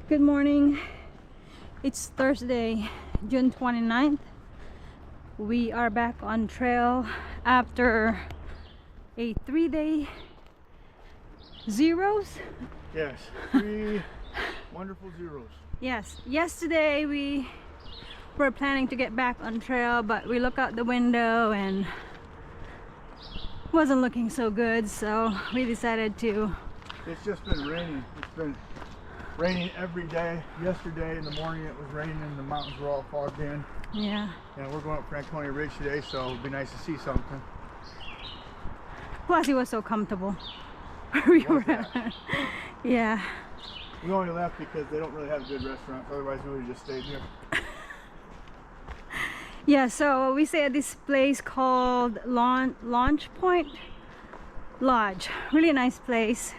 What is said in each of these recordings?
Good morning. It's Thursday, June 29th. We are back on trail after a 3-day zeros. Yes, 3 wonderful zeros. Yes, yesterday we were planning to get back on trail, but we looked out the window and wasn't looking so good, so we decided to. It's just been raining. It's been raining every day. Yesterday in the morning it was raining and the mountains were all fogged in. Yeah. And we're going up Franconia Ridge today, so it'd be nice to see something. Plus it was so comfortable. We were at. Yeah. We only left because they don't really have good restaurants, otherwise we would have just stayed here. Yeah, so we stay at this place called Launch Point Lodge. Really nice place.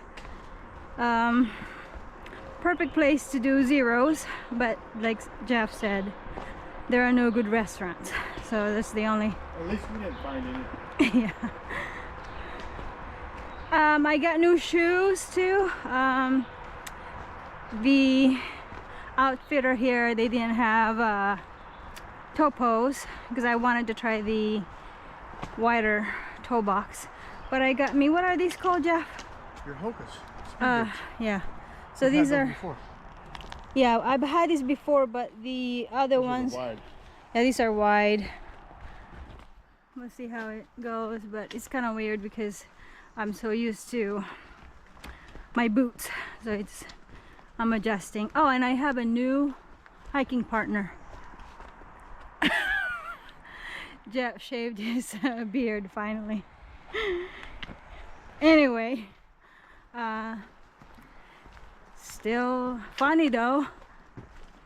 Perfect place to do zeros, but like Jeff said, there are no good restaurants, so that's the only. At least we didn't find any. Yeah. I got new shoes too. The outfitter here, they didn't have topos because I wanted to try the wider toe box, but I got me, what are these called, Jeff? Your Hocus. Yeah. So these are. Yeah, I've had these before, but the other ones. Wide. Yeah, these are wide. We'll see how it goes, but it's kind of weird because I'm so used to my boots, so I'm adjusting. Oh, and I have a new hiking partner. Jeff shaved his beard finally. Anyway, still funny though.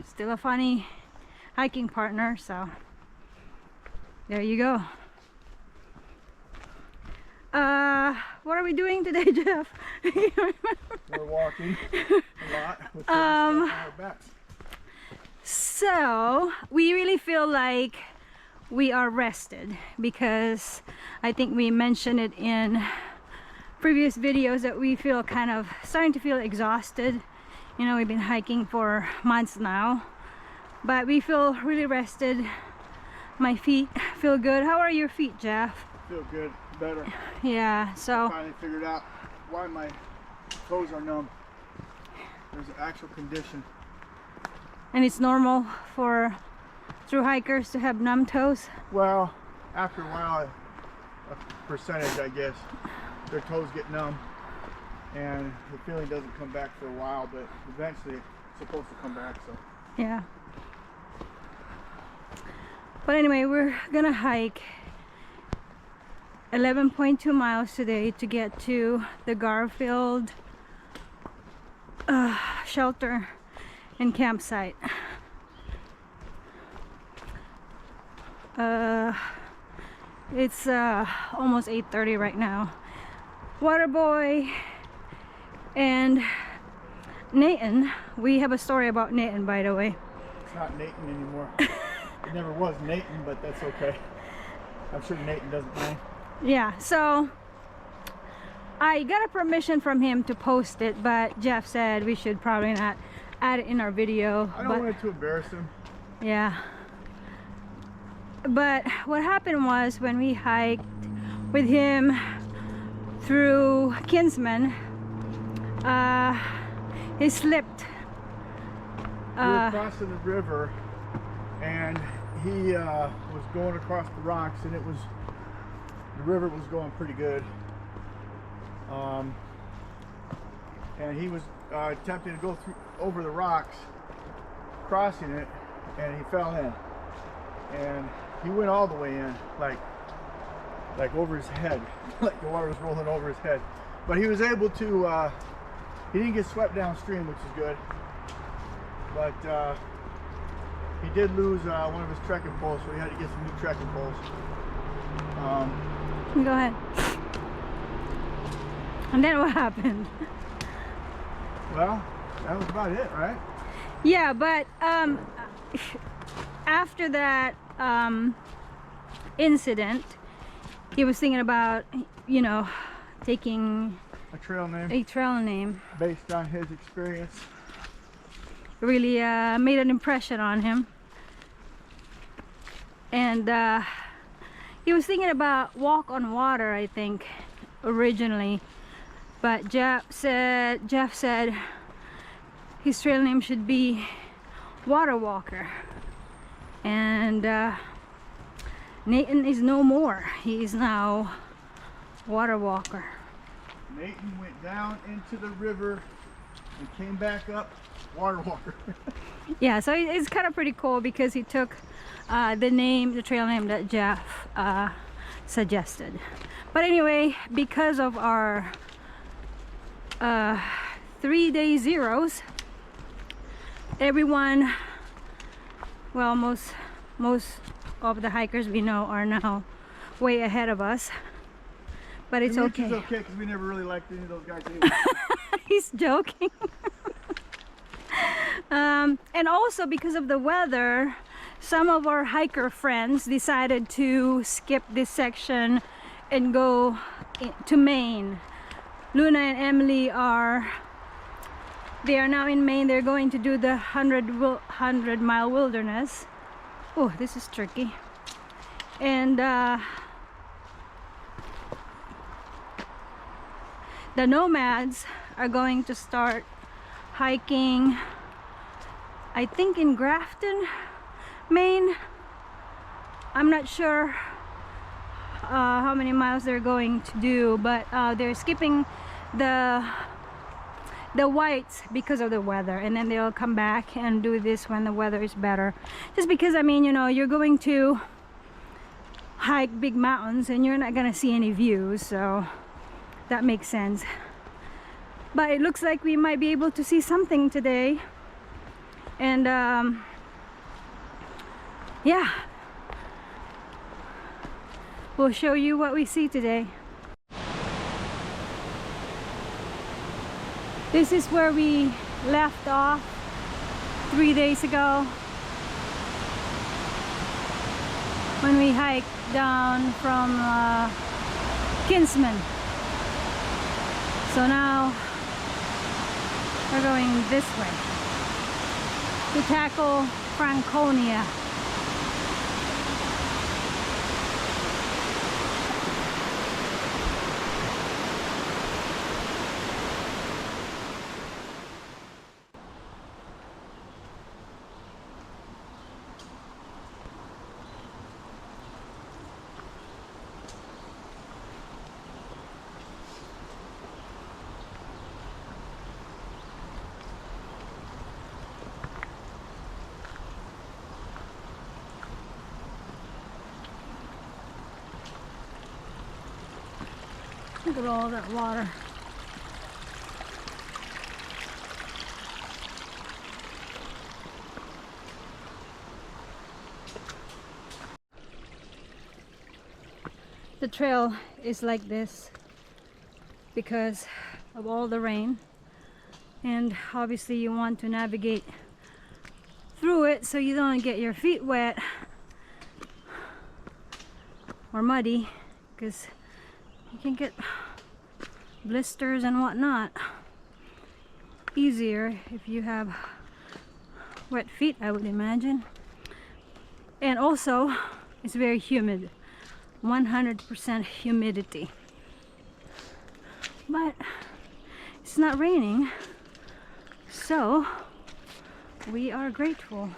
Still a funny hiking partner, so there you go. What are we doing today, Jeff? We're walking a lot with stuff on our backs. So we really feel like we are rested because I think we mentioned it in previous videos that we feel kind of starting to feel exhausted. You know, we've been hiking for months now, but we feel really rested. My feet feel good. How are your feet, Jeff? Feel good, better. Yeah, so I finally figured out why my toes are numb. There's an actual condition. and it's normal for through hikers to have numb toes. Well, after a while, a percentage, I guess, their toes get numb and the feeling doesn't come back for a while, but eventually it's supposed to come back. So Yeah. But anyway, we're gonna hike 11.2 miles today to get to the Garfield shelter and campsite. It's almost 8:30 right now. Waterboy and Nathan, we have a story about Nathan, by the way. it's not Nathan anymore. It never was Nathan, but that's okay. I'm sure Nathan doesn't mind. Yeah, so I got a permission from him to post it, but Jeff said we should probably not add it in our video. I don't want it to embarrass him. Yeah. But what happened was when we hiked with him through Kinsman, he slipped. We were crossing the river and he was going across the rocks, and the river was going pretty good. And he was attempting to go over the rocks, crossing it, and he fell in. And he went all the way in, like over his head, like the water was rolling over his head. But he was able to, he didn't get swept downstream, which is good. But he did lose one of his trekking poles, so he had to get some new trekking poles. Go ahead. And then what happened? Well, that was about it, right? Yeah, but after that incident, he was thinking about, you know, taking A trail name a trail name. based on his experience. really made an impression on him. And he was thinking about walk on water, I think, originally, but Jeff said his trail name should be Water Walker. And Nathan is no more. He is now Water Walker. Nathan went down into the river and came back up Water Walker. Yeah, so it's kind of pretty cool because he took the trail name that Jeff suggested. But anyway, because of our 3-day zeros, everyone, well, most of the hikers we know are now way ahead of us. But it's okay. It's okay because we never really liked any of those guys anyway. He's joking. And also because of the weather, some of our hiker friends decided to skip this section and go to Maine. Luna and Emily they are now in Maine. They're going to do the 100-mile wilderness. Oh, this is tricky. And the nomads are going to start hiking, I think, in Grafton, Maine. I'm not sure how many miles they're going to do, but they're skipping the whites because of the weather, and then they'll come back and do this when the weather is better. Just because, I mean, you know, you're going to hike big mountains and you're not gonna see any views, so that makes sense. But it looks like we might be able to see something today. And yeah, we'll show you what we see today. This is where we left off 3 days ago when we hiked down from Kinsman. So now we're going this way to tackle Franconia. Look at all that water. The trail is like this because of all the rain, and obviously you want to navigate through it so you don't get your feet wet or muddy, because you can get blisters and whatnot easier if you have wet feet, I would imagine. And also it's very humid, 100% humidity, but it's not raining, so we are grateful.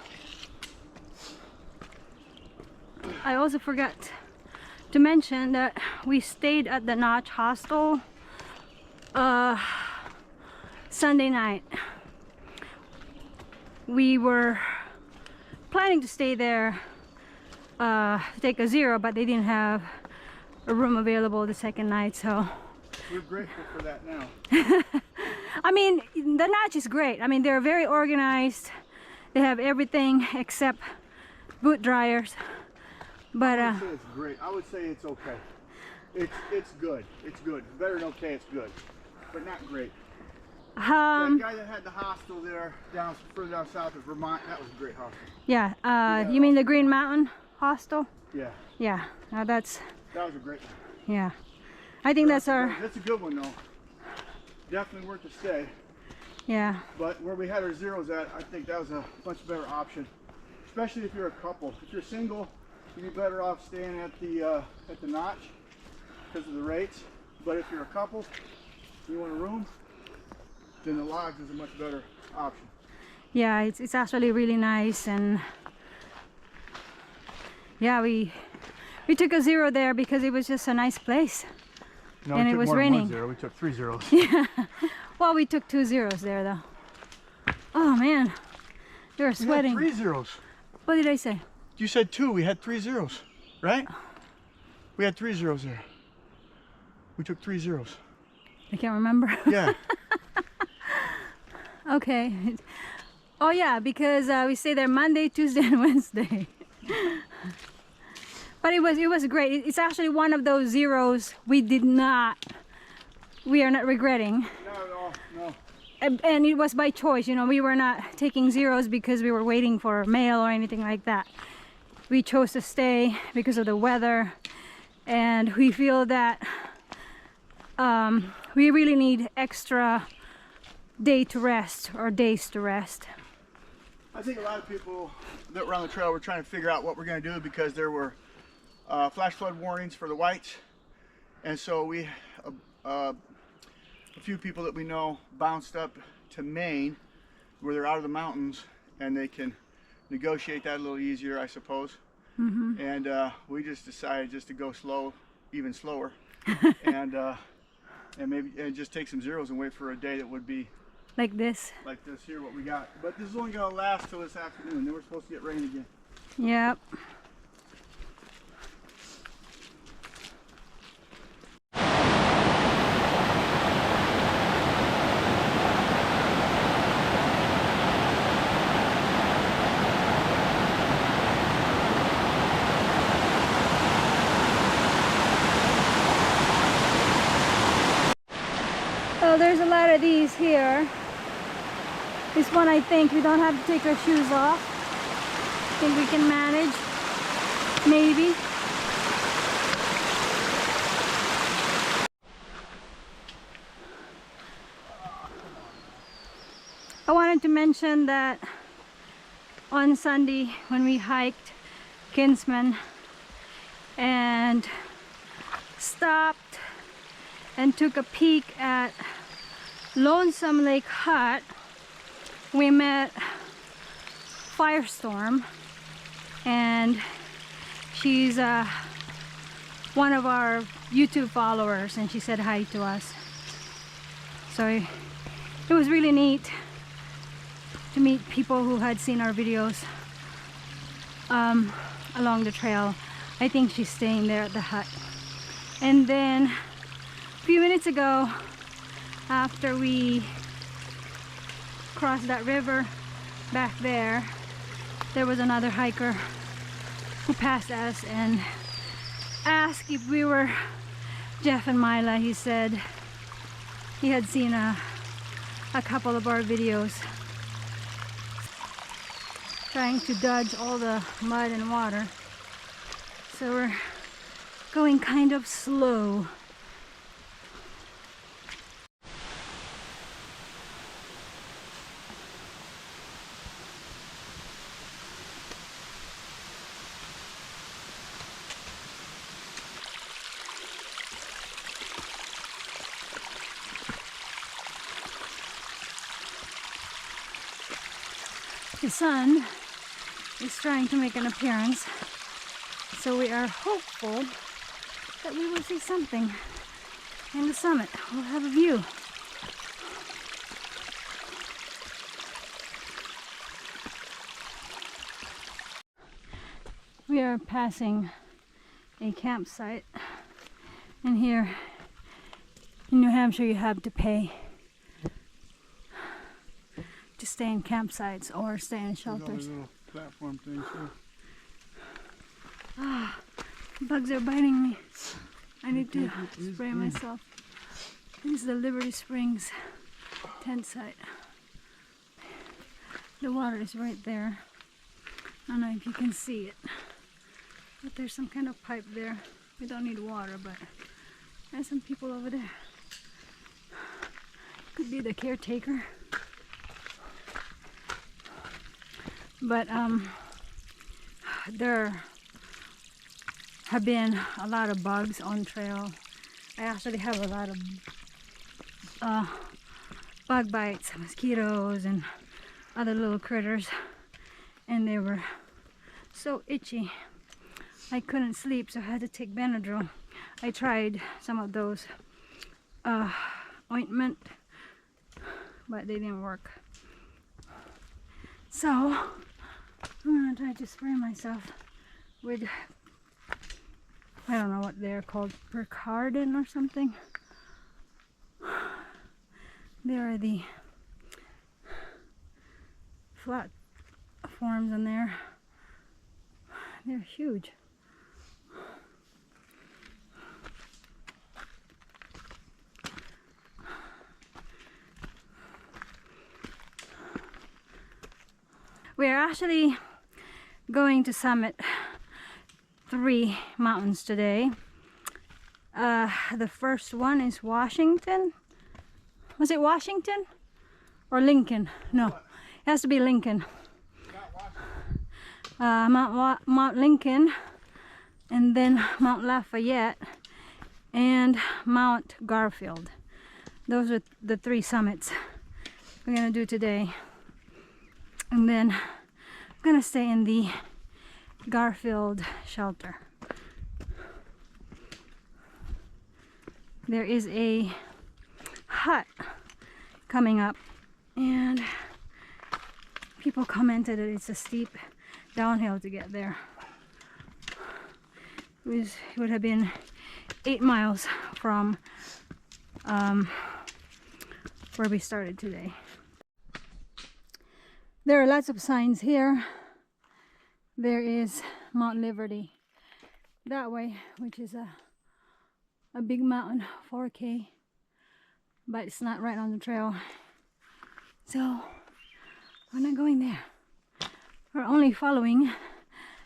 I also forgot to mention that we stayed at the Notch Hostel Sunday night. We were planning to stay there to take a zero, but they didn't have a room available the second night, so we're grateful for that now. I mean, the Notch is great. I mean, they're very organized. They have everything except boot dryers. But I would say it's great. I would say it's okay. It's good. It's good. Better than okay. It's good, but not great. That guy that had the hostel there further down south of Vermont, that was a great hostel. Yeah. You mean the Green Mountain Hostel? Yeah. Yeah. That was a great one. Yeah. I think that's a good one though. Definitely worth the stay. Yeah. But where we had our zeros at, I think that was a much better option, especially if you're a couple. If you're single, you'd be better off staying at the notch because of the rates. But if you're a couple, you want a room, then the logs is a much better option. Yeah, it's actually really nice. And yeah, we took a zero there because it was just a nice place. No, and we it took was more than raining. 1 0. We took 3 zeros. Yeah. Well, we took 2 zeros there though. Oh man, you're sweating. We had 3 zeros. What did I say? You said 2. We had 3 zeros, right? We had 3 zeros there. We took 3 zeros. I can't remember. Yeah. Okay. Oh yeah, because we stayed there Monday, Tuesday, and Wednesday. But it was great. It's actually one of those zeros we are not regretting. Not at all, no. And it was by choice, you know. We were not taking zeros because we were waiting for mail or anything like that. We chose to stay because of the weather, and we feel that we really need extra day to rest or days to rest. I think a lot of people that were on the trail were trying to figure out what we're going to do because there were flash flood warnings for the whites, and so we a few people that we know bounced up to Maine where they're out of the mountains and they can negotiate that a little easier, I suppose. And we just decided just to go slow, even slower, and maybe just take some zeros and wait for a day that would be Like this. like this here, what we got. But this is only going to last till this afternoon. Then we're supposed to get rain again. Yep. Oh, there's a lot of these here. This one, I think we don't have to take our shoes off. I think we can manage, maybe. I wanted to mention that on Sunday when we hiked Kinsman and stopped and took a peek at Lonesome Lake Hut, we met Firestorm, and she's one of our YouTube followers, and she said hi to us. So it was really neat to meet people who had seen our videos along the trail. I think she's staying there at the hut. And then a few minutes ago, after we crossed that river back there, there was another hiker who passed us and asked if we were Jeff and Mila. He said he had seen a couple of our videos, trying to dodge all the mud and water. So we're going kind of slow. The sun is trying to make an appearance, so we are hopeful that we will see something in the summit. We'll have a view. We are passing a campsite, and here in New Hampshire you have to pay to stay in campsites or stay in shelters. Little platform things here. Ah, bugs are biting me. I need to spray myself. This is the Liberty Springs tent site. The water is right there. I don't know if you can see it, but there's some kind of pipe there. We don't need water, but there's some people over there. Could be the caretaker. But there have been a lot of bugs on trail. I actually have a lot of bug bites, mosquitoes and other little critters, and they were so itchy I couldn't sleep, so I had to take Benadryl. I tried some of those ointment, but they didn't work. So I'm gonna try to spray myself with, I don't know what they're called, Percardin or something. There are the flat forms in there. They're huge. We're actually going to summit 3 mountains today. The first one is Washington. Was it Washington or Lincoln? No, it has to be Lincoln. Mount Lincoln, and then Mount Lafayette and Mount Garfield. Those are the 3 summits we're gonna do today. And then I'm gonna stay in the Garfield shelter. There is a hut coming up, and people commented that it's a steep downhill to get there. It would have been 8 miles from where we started today. There are lots of signs here. There is Mount Liberty that way, which is a big mountain, 4K, but it's not right on the trail, so we're not going there. We're only following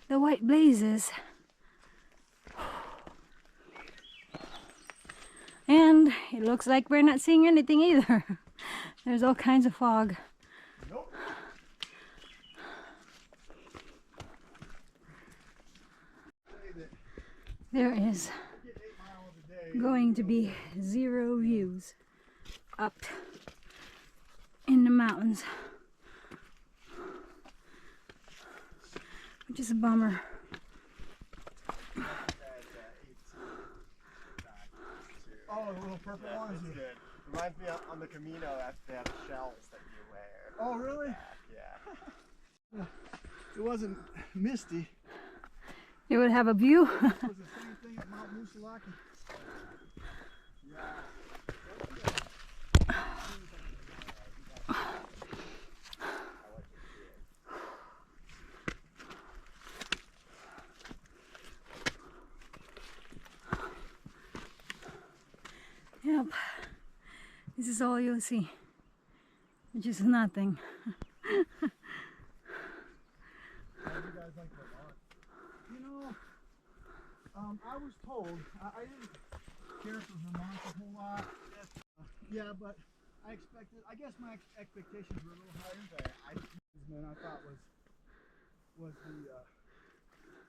the white blazes, and it looks like we're not seeing anything either. There's all kinds of fog. There is going to be 0 views up in the mountains, which is a bummer. Oh, the little purple ones. It's good. Reminds me on the Camino that they have shells that you wear. Oh, really? Yeah. It wasn't misty. You would have a view. It was the same thing at Mount Musalaki. Yep, this is all you'll see, which is nothing. You know, I was told, I didn't care for Vermont a whole lot. Yeah, but I expected, I guess my expectations were a little higher. I thought was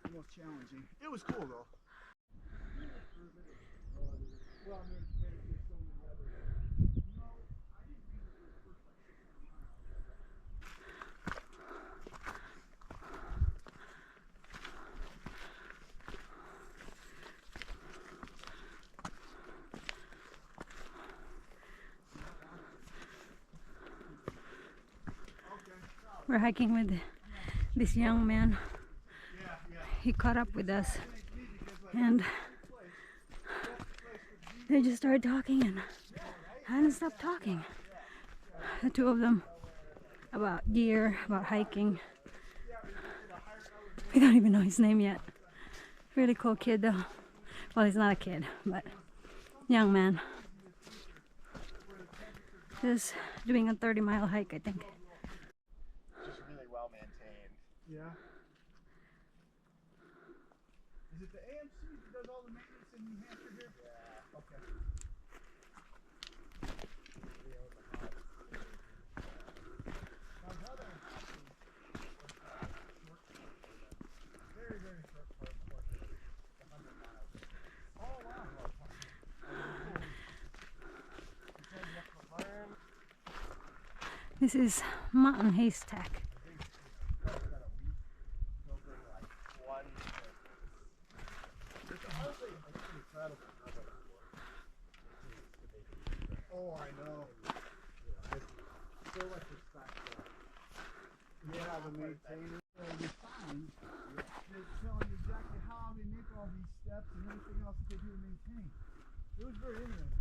the most challenging. It was cool though. Well, I mean, there's so many others. No, I didn't think it was first like 60 miles. We're hiking with this young man. He caught up with us, and they just started talking and hadn't stopped talking. The 2 of them, about gear, about hiking. We don't even know his name yet. Really cool kid though. Well, he's not a kid, but young man. Just doing a 30-mile hike, I think. Just really well maintained. Yeah. Is it the AMC that does all the maintenance in New Hampshire here? Yeah. Okay. My brother This is Mountain Haystack. Oh, I know. I feel like it's back there. Yeah, the maintainer will be fine. They're telling you exactly how they make all these steps and everything else that they do to maintain. It was very interesting.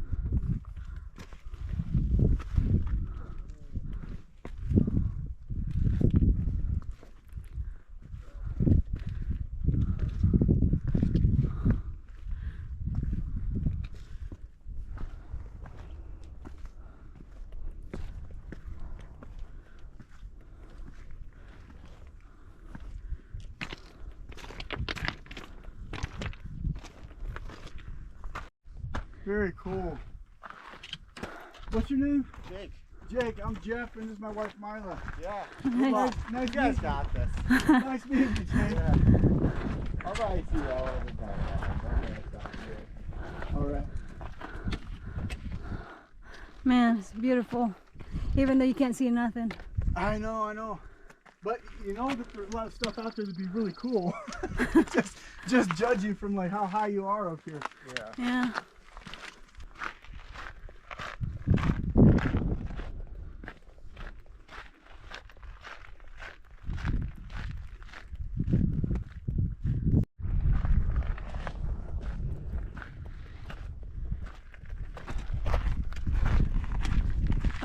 Very cool. What's your name? Jake. Jake, I'm Jeff, and this is my wife Mila. Yeah. Nice You guys got this. Nice meeting you, Jake. Yeah. I'll probably see you all over the time. All right. Man, it's beautiful. Even though you can't see nothing. I know. But you know that there's a lot of stuff out there that'd be really cool. just judging from like how high you are up here. Yeah. Yeah.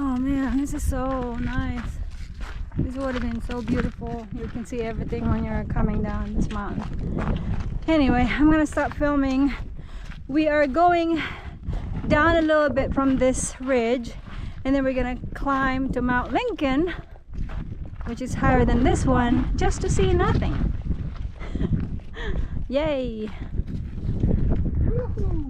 Oh man, this is so nice. This would have been so beautiful. You can see everything when you're coming down this mountain. Anyway, I'm gonna stop filming. We are going down a little bit from this ridge, and then we're gonna climb to Mount Lincoln, which is higher than this one, just to see nothing. Yay! Woohoo!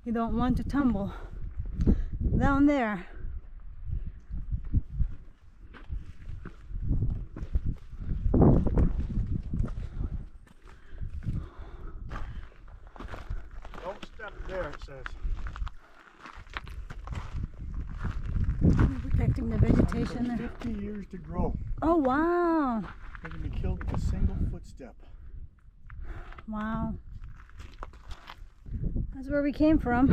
You don't want to tumble down there. Don't step there, it says. Protecting the vegetation there. 50 years to grow. Oh wow! They can be killed with a single footstep. Wow. That's where we came from.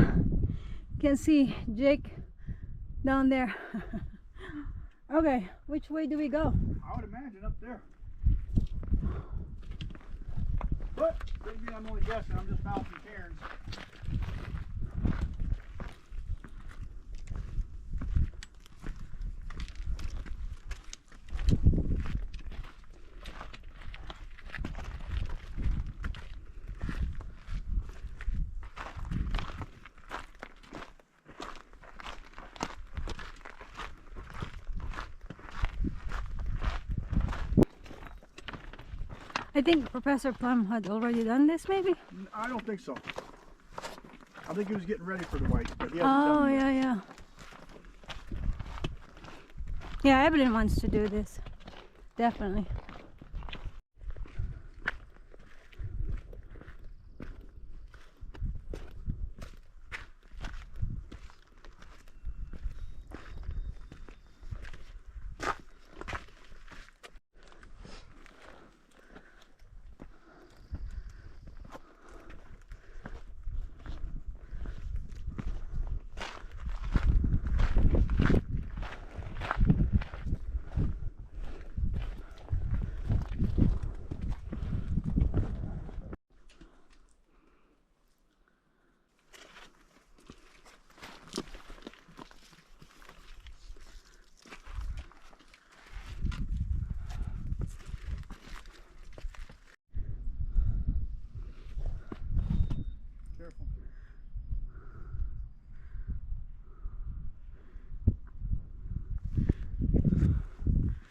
You can see Jake down there. Okay, which way do we go? I would imagine up there. But maybe I'm only guessing. I'm just bouncing cairns. I think Professor Plum had already done this, maybe? I don't think so. I think he was getting ready for the whites, but yeah. Oh, yeah. Yeah, Evelyn wants to do this. Definitely. Careful.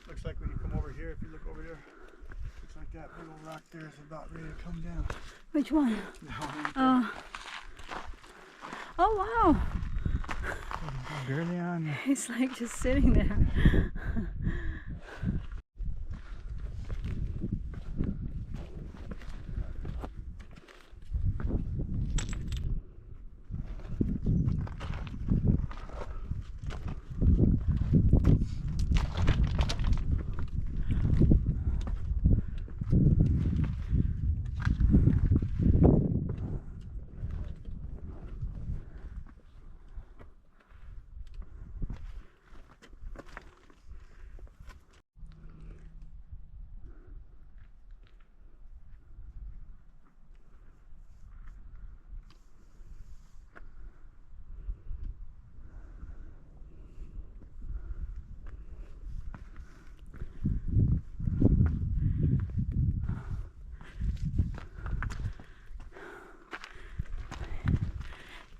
Looks like when you come over here, if you look over there, looks like that big old rock there is about ready to come down. Which one? Down Oh. Oh wow. Barely on there. He's like just sitting there.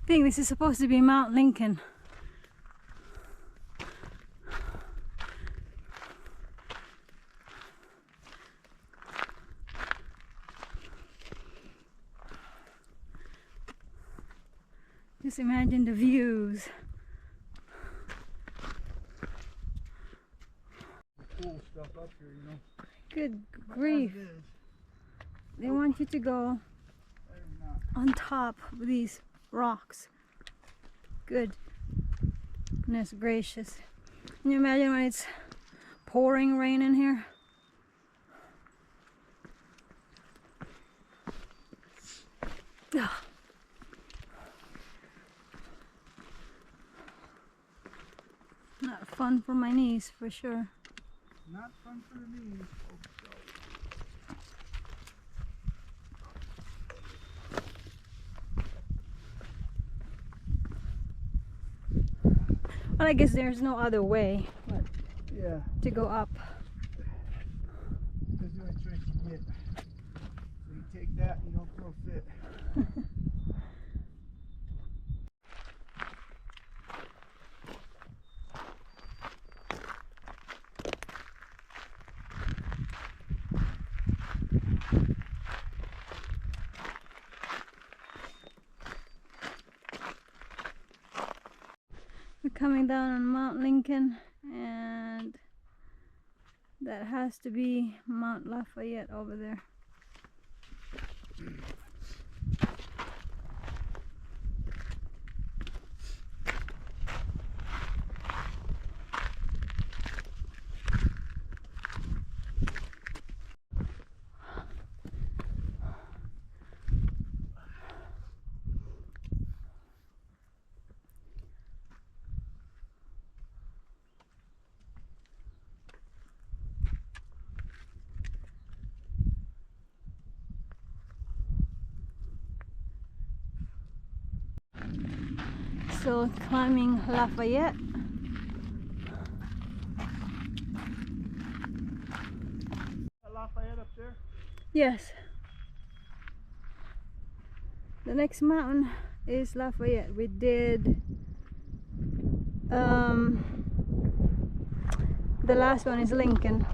I think this is supposed to be Mount Lincoln. Just imagine the views. Cool stuff up here, you know. Good grief. As it is, They want you to go they're not. on top of these rocks. Goodness gracious. Can you imagine when it's pouring rain in here? Ugh. Not fun for my knees for sure. Not fun for the knees. Well, I guess there's no other way but Yeah, to go up. that's the only choice you get. So you take that, you don't throw fit. We're coming down on Mount Lincoln, and that has to be Mount Lafayette over there. Still climbing Lafayette. Lafayette up there? Yes. The next mountain is Lafayette. We did the last one is Lincoln.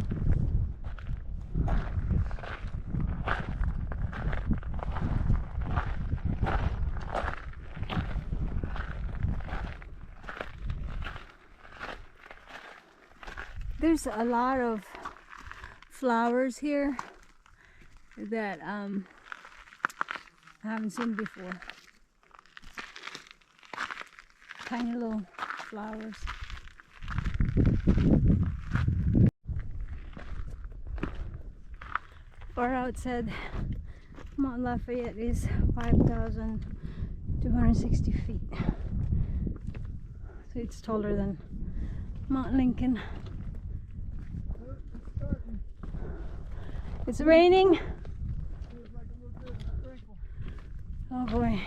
There's a lot of flowers here that I haven't seen before. Tiny little flowers. Far out said Mount Lafayette is 5,260 feet. So it's taller than Mount Lincoln. It's raining. Oh boy.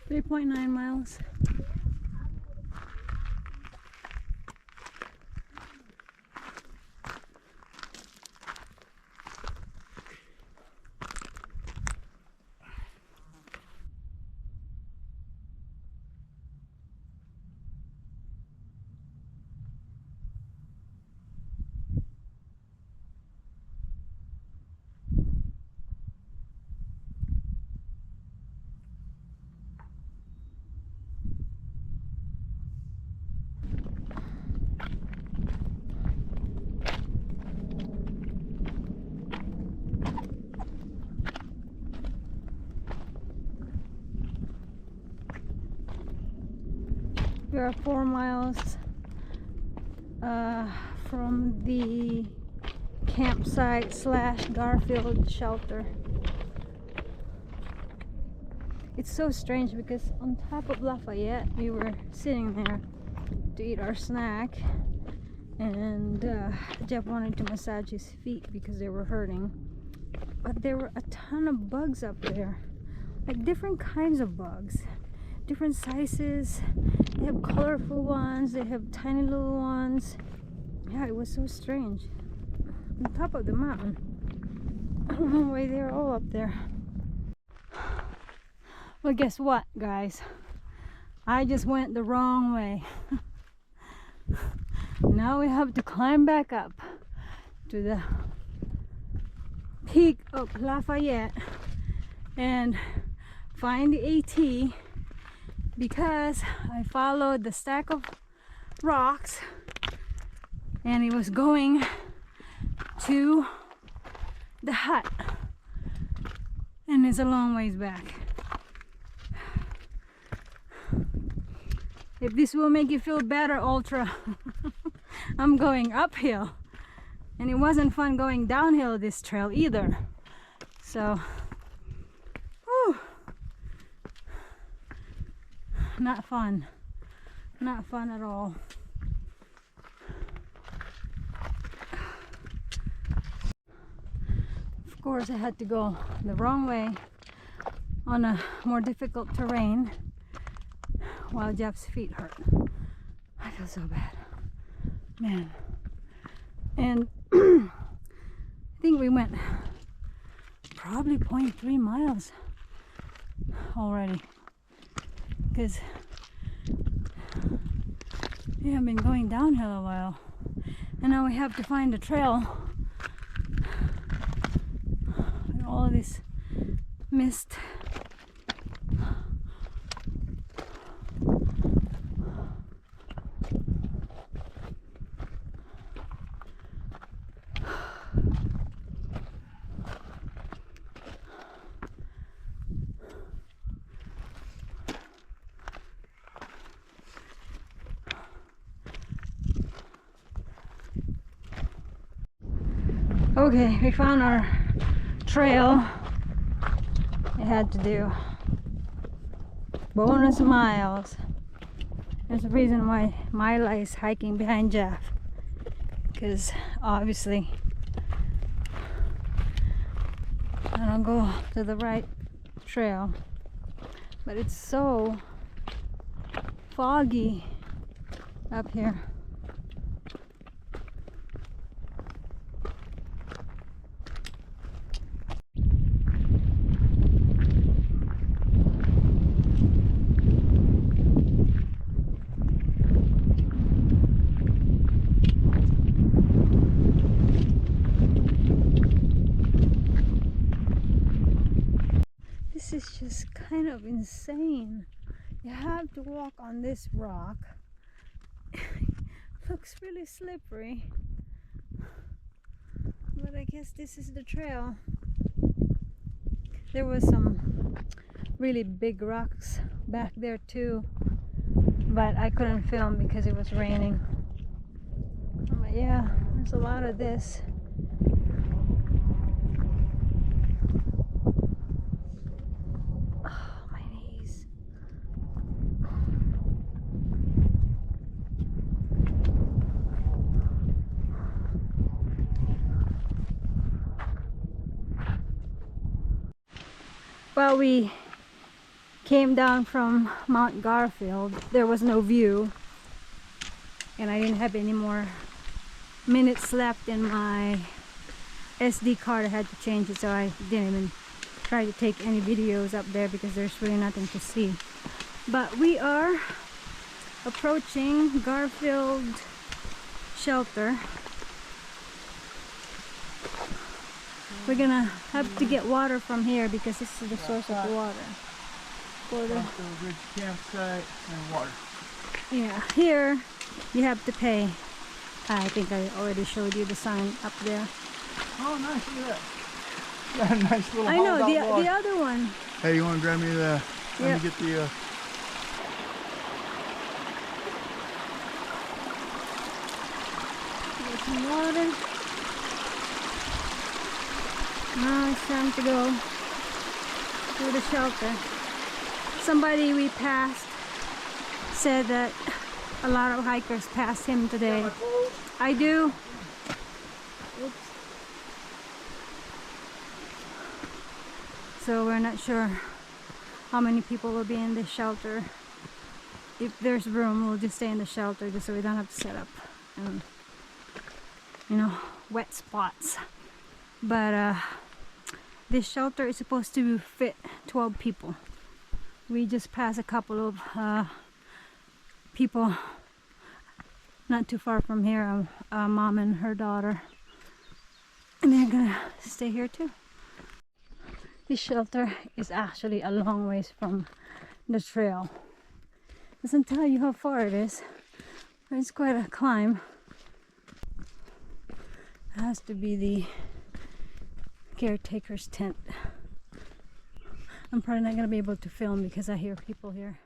3.9 miles. We are 4 miles from the campsite / Garfield shelter. It's so strange because on top of Lafayette we were sitting there to eat our snack, and Jeff wanted to massage his feet because they were hurting, but there were a ton of bugs up there, like different kinds of bugs, different sizes. They have colorful ones, they have tiny little ones. Yeah, it was so strange. On top of the mountain. I don't know why they're all up there. Well, guess what, guys? I just went the wrong way. Now we have to climb back up to the peak of Lafayette and find the AT, because I followed the stack of rocks and it was going to the hut, and it's a long ways back. If this will make you feel better, Ultra, I'm going uphill, and it wasn't fun going downhill this trail either. So whew, not fun at all. Of course, I had to go the wrong way on a more difficult terrain while Jeff's feet hurt. I feel so bad, man. And I think we went probably 0.3 miles already, because we have been going downhill a while, and now we have to find a trail with all this mist. Okay, we found our trail. I had to do bonus miles. There's a reason why Mila is hiking behind Jeff, because obviously I don't go to the right trail, but it's so foggy up here. This is just kind of insane. You have to walk on this rock. Looks really slippery, but I guess this is the trail. There was some really big rocks back there too, but I couldn't film because it was raining. But yeah, there's a lot of this. Well, we came down from Mount Garfield, there was no view, and I didn't have any more minutes left in my SD card. I had to change it, so I didn't even try to take any videos up there because there's really nothing to see. But we are approaching Garfield shelter. We're gonna have to get water from here because this is the source of the water. For the Garfield Ridge Campsite and water. yeah, here you have to pay. I think I already showed you the sign up there. Oh, nice, look at that. Got a nice little I know, hauled out log. the other one. Hey, you want to grab me the, let Yep. me get the, There's some water. Now it's time to go to the shelter. Somebody we passed said that a lot of hikers passed him today. I do. Oops. So we're not sure how many people will be in this shelter. If there's room, we'll just stay in the shelter just so we don't have to set up and, you know, wet spots. But this shelter is supposed to fit 12 people. We just passed a couple of people not too far from here, a mom and her daughter, and they're gonna stay here too. This shelter is actually a long ways from the trail. Doesn't tell you how far it is. It's quite a climb. It has to be the caretaker's tent. I'm probably not gonna be able to film because I hear people here.